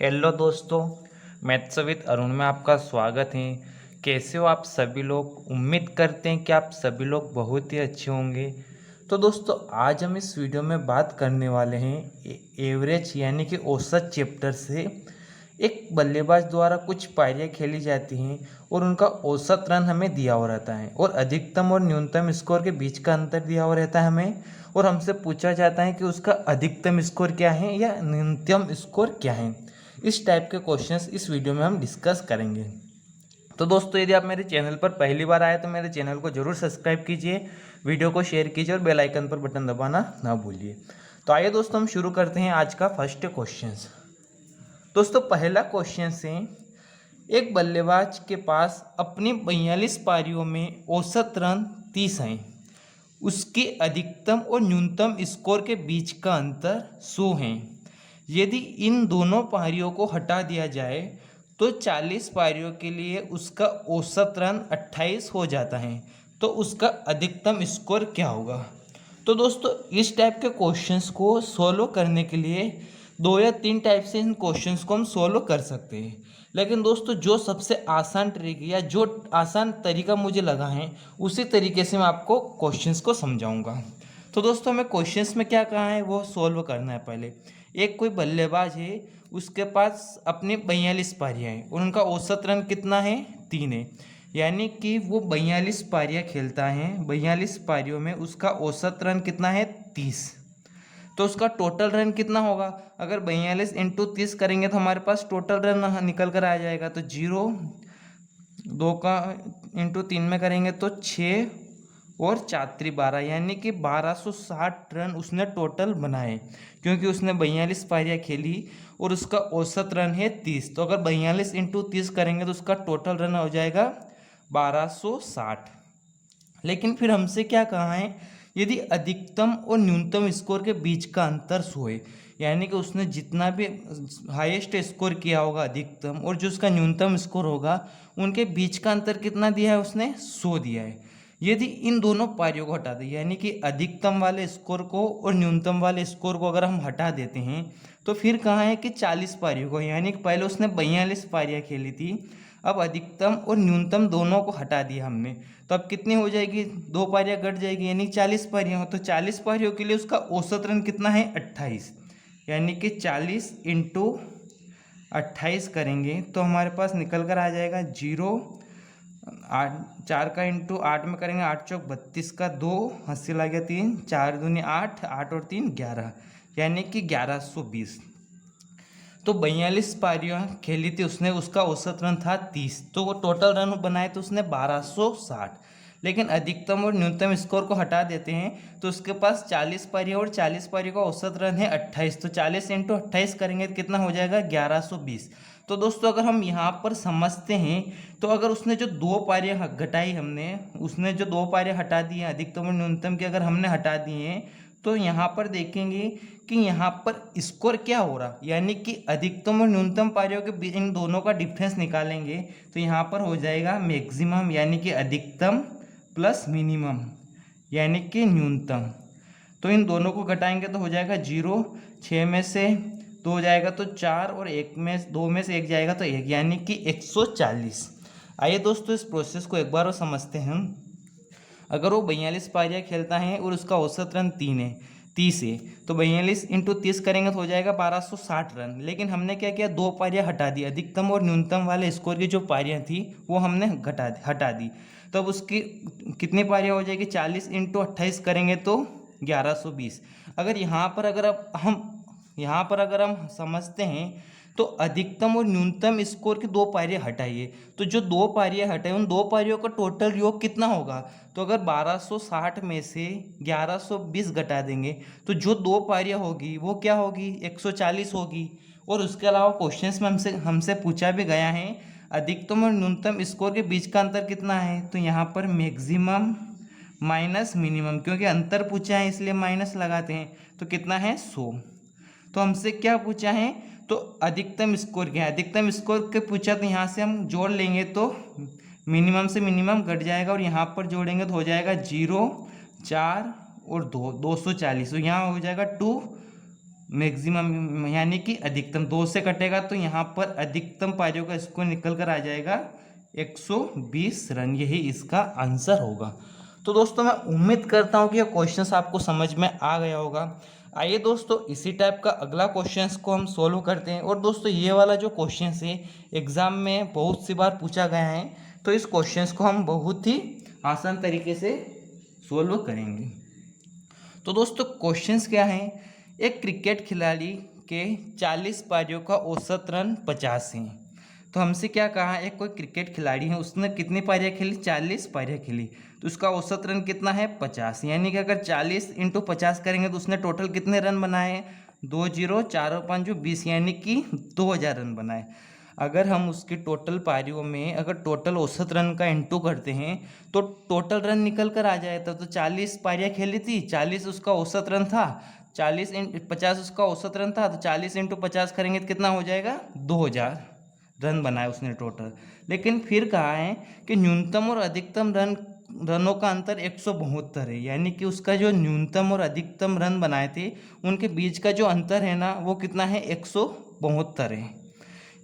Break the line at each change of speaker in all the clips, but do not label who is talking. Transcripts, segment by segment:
Hello दोस्तों, maths with Arun में आपका स्वागत है। कैसे हो आप सभी लोग? उम्मीद करते हैं कि आप सभी लोग बहुत ही अच्छे होंगे। तो दोस्तों, आज हम इस वीडियो में बात करने वाले हैं एवरेज यानी कि औसत चैप्टर से। एक बल्लेबाज द्वारा कुछ पारियां खेली जाती हैं और उनका औसत रन हमें दिया हुआ रहता है और अधिकतम और न्यूनतम स्कोर के बीच का अंतर दिया हुआ रहता है हमें, और हमसे पूछा जाता है कि उसका अधिकतम स्कोर क्या है या न्यूनतम स्कोर क्या है। इस टाइप के क्वेश्चंस इस वीडियो में हम डिस्कस करेंगे। तो दोस्तों, यदि आप मेरे चैनल पर पहली बार आए तो मेरे चैनल को जरूर सब्सक्राइब कीजिए, वीडियो को शेयर कीजिए और बेल आइकन पर बटन दबाना ना भूलिए। तो आइए दोस्तों, हम शुरू करते हैं आज का फर्स्ट क्वेश्चन। दोस्तों, पहला क्वेश्चन है, एक बल्लेबाज के पास अपनी 42 पारियों में औसत रन 30 हैं। उसके अधिकतम और न्यूनतम स्कोर के बीच का अंतर 100 है। यदि इन दोनों पारियों को हटा दिया जाए तो 40 पारियों के लिए उसका औसत रन 28 हो जाता है। तो उसका अधिकतम स्कोर क्या होगा? तो दोस्तों, इस टाइप के क्वेश्चंस को सॉल्व करने के लिए 2 या 3 टाइप से इन क्वेश्चंस को हम सॉल्व कर सकते हैं। लेकिन दोस्तों, जो सबसे आसान ट्रिक या जो आसान तरीका मुझे लगा है उसी तरीके से मैं आपको क्वेश्चंस को समझाऊंगा। तो दोस्तों, हमें क्वेश्चंस में क्या कहा है वो सॉल्व करना है। पहले एक कोई बल्लेबाज है, उसके पास अपनी 42 पारियाँ हैं और उनका औसत रन कितना है? 3 है। यानी कि वो 42 पारियाँ खेलता है, 42 पारियों में उसका औसत रन कितना है? 30। तो उसका टोटल रन कितना होगा? अगर 42 इंटू 30 करेंगे तो हमारे पास टोटल रन निकल कर आ जाएगा। तो 0 2 का इंटू 3 में करेंगे तो 6 और 4 12, यानी कि 1260 रन उसने टोटल बनाए, क्योंकि उसने 42 पारियाँ खेली और उसका औसत रन है 30। तो अगर 42 इंटू 30 करेंगे तो उसका टोटल रन हो जाएगा 1260। लेकिन फिर हमसे क्या कहा है, यदि अधिकतम और न्यूनतम स्कोर के बीच का अंतर 100 है, यानी कि उसने जितना भी हाईएस्ट स्कोर किया होगा अधिकतम और जो उसका न्यूनतम स्कोर होगा उनके बीच का अंतर कितना दिया है? उसने 100 दिया है। यदि इन दोनों पारियों को हटा दें, यानी कि अधिकतम वाले स्कोर को और न्यूनतम वाले स्कोर को अगर हम हटा देते हैं तो फिर कहाँ है कि 40 पारियों को, यानी कि पहले उसने 42 पारियाँ खेली थी, अब अधिकतम और न्यूनतम दोनों को हटा दिया हमने, तो अब कितनी हो जाएगी? 2 पारियाँ घट जाएगी, यानी 40 पारियाँ हो। तो 40 पारियों के लिए उसका औसत रन कितना है? 28। यानी कि 40 इंटू 28 करेंगे तो हमारे पास निकल कर आ जाएगा 0 8 4 का इंटू 8 में करेंगे, 8 चौक 32 का 2, 80 लगे 3, 4 दूनी 8, 8 और 3 11, यानी कि 1120। तो 42 पारियाँ खेली थी उसने, उसका औसत रन था 30, तो वो टोटल रन बनाए तो उसने 1260। लेकिन अधिकतम और न्यूनतम स्कोर को हटा देते हैं तो उसके पास 40 पारियाँ और 40 पारियों का औसत रन है 28। तो 40 इंटू 28 करेंगे तो कितना हो जाएगा? 1120। तो दोस्तों, अगर हम यहाँ पर समझते हैं तो अगर उसने जो 2 पारियाँ घटाई, उसने जो 2 पारियाँ हटा दी हैं अधिकतम और न्यूनतम की, अगर हमने हटा दी हैं तो यहाँ पर देखेंगे कि यहाँ पर स्कोर क्या हो रहा, यानी कि अधिकतम और न्यूनतम पारियों के बीच इन दोनों का डिफरेंस निकालेंगे तो यहाँ पर हो जाएगा मैक्सिमम, यानी कि अधिकतम प्लस मिनिमम यानी कि न्यूनतम। तो इन दोनों को घटाएंगे तो हो जाएगा 0, 6 में से 2 जाएगा तो 4 और 2 में से 1 जाएगा तो 1, यानी कि 140। आइए दोस्तों, इस प्रोसेस को एक बार और समझते हैं। अगर वो 42 पारियाँ खेलता है और उसका औसत रन 30 है, तो 42 इंटू 30 करेंगे तो हो जाएगा 1260 रन। लेकिन हमने क्या किया? 2 पारियाँ हटा दी, अधिकतम और न्यूनतम वाले स्कोर की जो पारियाँ थी वो हमने हटा दी। तब उसकी कितनी पारियाँ हो जाएगी? 40 इंटू 28 करेंगे तो 1120। अगर यहाँ पर अगर हम समझते हैं तो अधिकतम और न्यूनतम स्कोर की 2 पारियाँ हटाइए, तो जो 2 पारियाँ हटाई उन 2 पारियों का टोटल योग कितना होगा? तो अगर 1260 में से 1120 घटा देंगे तो जो 2 पारियाँ होगी वो क्या होगी? 140 होगी। और उसके अलावा क्वेश्चंस में हमसे पूछा भी गया है अधिकतम और न्यूनतम स्कोर के बीच का अंतर कितना है, तो यहाँ पर मैक्सिमम माइनस मिनिमम, क्योंकि अंतर पूछा है इसलिए माइनस लगाते हैं, तो कितना है? 100। तो हमसे क्या पूछा है? तो अधिकतम स्कोर क्या है? अधिकतम स्कोर के पूछा तो यहाँ से हम जोड़ लेंगे तो मिनिमम से मिनिमम घट जाएगा और यहाँ पर जोड़ेंगे तो हो जाएगा 0, 4 और 2, 240। तो यहाँ हो जाएगा 2 मैक्सिमम यानी कि अधिकतम 2 से कटेगा तो यहाँ पर अधिकतम पारियों का स्कोर निकल कर आ जाएगा 120 रन। यही इसका आंसर होगा। तो दोस्तों मैं उम्मीद करता हूँ कि ये क्वेश्चंस आपको समझ में आ गया होगा। आइए दोस्तों इसी टाइप का अगला क्वेश्चंस को हम सोल्व करते हैं। और दोस्तों ये वाला जो क्वेश्चंस है एग्ज़ाम में बहुत सी बार पूछा गया है, तो इस क्वेश्चंस को हम बहुत ही आसान तरीके से सोल्व करेंगे। तो दोस्तों क्वेश्चंस क्या हैं, एक क्रिकेट खिलाड़ी के 40 पारियों का औसत रन 50 हैं। तो हमसे क्या कहा, एक कोई क्रिकेट खिलाड़ी है, उसने कितनी पारियाँ खेली, 40 पारियाँ खेली, तो उसका औसत रन कितना है 50। यानी कि अगर 40 × 50 करेंगे तो उसने टोटल कितने रन बनाए, 2 0 4 और 5 20, यानी कि 2000 रन बनाए। अगर हम उसकी टोटल पारियों में अगर टोटल औसत रन का इंटू करते हैं तो टोटल रन निकल कर आ जाएगा। तो 40 पारियाँ खेली थी, 40 उसका औसत रन था, 40 × 50 उसका औसत रन था, तो 40 × 50 करेंगे तो कितना हो जाएगा, 2000 रन बनाए उसने टोटल। लेकिन फिर कहा है कि न्यूनतम और अधिकतम रनों का अंतर 172 है। यानी कि उसका जो न्यूनतम और अधिकतम रन बनाए थे उनके बीच का जो अंतर है ना वो कितना है, 172 है।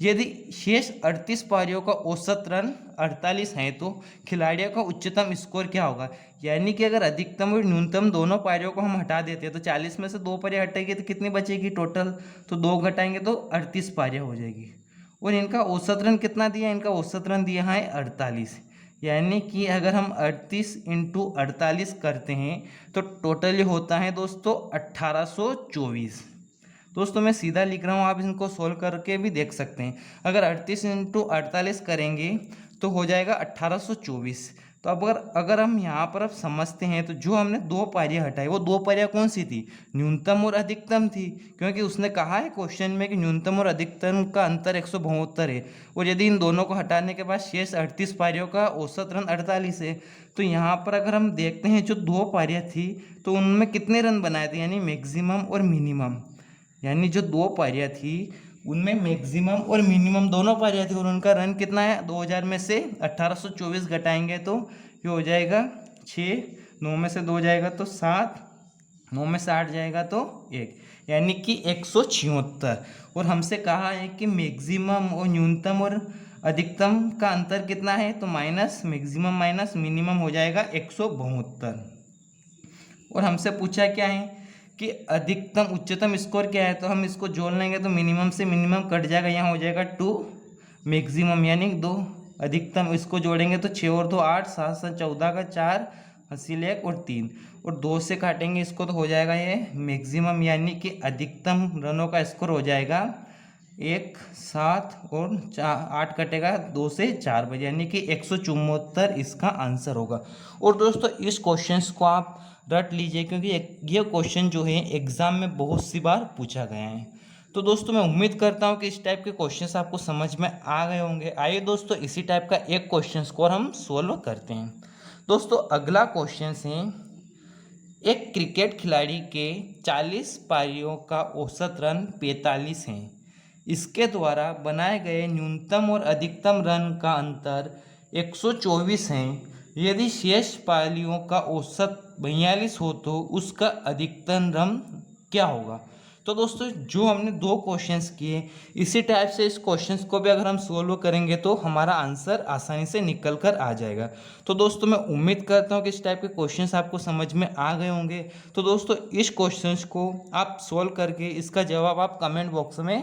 यदि शेष 38 पारियों का औसत रन 48 हैं तो खिलाड़ियों का उच्चतम स्कोर क्या होगा। यानी कि अगर अधिकतम और न्यूनतम दोनों पारियों को हम हटा देते हैं तो 40 में से 2 पारियाँ हटेगी तो कितनी बचेगी टोटल, तो 2 घटाएंगे तो 38 पारियाँ हो जाएगी। और इनका औसत रन कितना दिया, इनका औसत रन दिया है 48। यानी कि अगर हम 38 × 48 करते हैं तो टोटल होता है दोस्तों 1824। दोस्तों मैं सीधा लिख रहा हूँ, आप इनको सोल्व करके भी देख सकते हैं। अगर 38 × 48 करेंगे तो हो जाएगा 1824। तो अब अगर हम यहाँ पर अब समझते हैं तो जो हमने 2 पारियाँ हटाई वो 2 पारियाँ कौन सी थी, न्यूनतम और अधिकतम थी, क्योंकि उसने कहा है क्वेश्चन में कि न्यूनतम और अधिकतम का अंतर 172 है। और यदि इन दोनों को हटाने के बाद शेष 38 पारियों का औसत रन 48 है। तो यहाँ पर अगर हम देखते हैं जो 2 पारियाँ थी तो उनमें कितने रन बनाए थे, यानी मैक्सिमम और मिनिमम। यानी जो 2 पारियाँ थी उनमें मैक्सिमम और मिनिमम दोनों पारियाँ थी और उनका रन कितना है, 2000 में से 1824 घटाएंगे तो ये हो जाएगा 6, 9 में से 2 जाएगा तो 7, 9 में से 8 जाएगा तो 1, यानी कि 176। और हमसे कहा है कि मैक्सिमम और न्यूनतम और अधिकतम का अंतर कितना है, तो माइनस मैक्सिमम माइनस मिनिमम हो जाएगा 172। और हमसे पूछा क्या है कि अधिकतम उच्चतम स्कोर क्या है, तो हम इसको जोड़ लेंगे तो मिनिमम से मिनिमम कट जाएगा, यहाँ हो जाएगा 2 मैक्सिमम यानी 2 अधिकतम, इसको जोड़ेंगे तो 6 और 2 8, 7 7 14 का 4 हासिल 1 और 3, और 2 से काटेंगे इसको तो हो जाएगा ये मैक्सिमम, यानी कि अधिकतम रनों का स्कोर हो जाएगा 1 7 और 8 कटेगा 2 से 4 बजे, यानी कि 174 इसका आंसर होगा। और दोस्तों इस क्वेश्चंस को आप रट लीजिए क्योंकि ये क्वेश्चन जो है एग्ज़ाम में बहुत सी बार पूछा गया है। तो दोस्तों मैं उम्मीद करता हूँ कि इस टाइप के क्वेश्चंस आपको समझ में आ गए होंगे। आइए दोस्तों इसी टाइप का एक क्वेश्चन को हम सोल्व करते हैं। दोस्तों अगला क्वेश्चन है, एक क्रिकेट खिलाड़ी के 40 पारियों का औसत रन 45 हैं। इसके द्वारा बनाए गए न्यूनतम और अधिकतम रन का अंतर 124 हैं। यदि शेष पारियों का औसत 42 हो तो उसका अधिकतम रन क्या होगा। तो दोस्तों जो हमने 2 क्वेश्चंस किए इसी टाइप से इस क्वेश्चंस को भी अगर हम सोल्व करेंगे तो हमारा आंसर आसानी से निकल कर आ जाएगा। तो दोस्तों मैं उम्मीद करता हूँ कि इस टाइप के क्वेश्चंस आपको समझ में आ गए होंगे। तो दोस्तों इस क्वेश्चंस को आप सोल्व करके इसका जवाब आप कमेंट बॉक्स में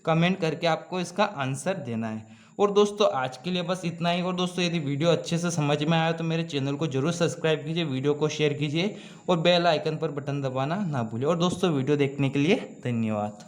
कमेंट करके आपको इसका आंसर देना है। और दोस्तों आज के लिए बस इतना ही। और दोस्तों यदि वीडियो अच्छे से समझ में आया तो मेरे चैनल को जरूर सब्सक्राइब कीजिए, वीडियो को शेयर कीजिए और बेल आइकन पर बटन दबाना ना भूलिए। और दोस्तों वीडियो देखने के लिए धन्यवाद।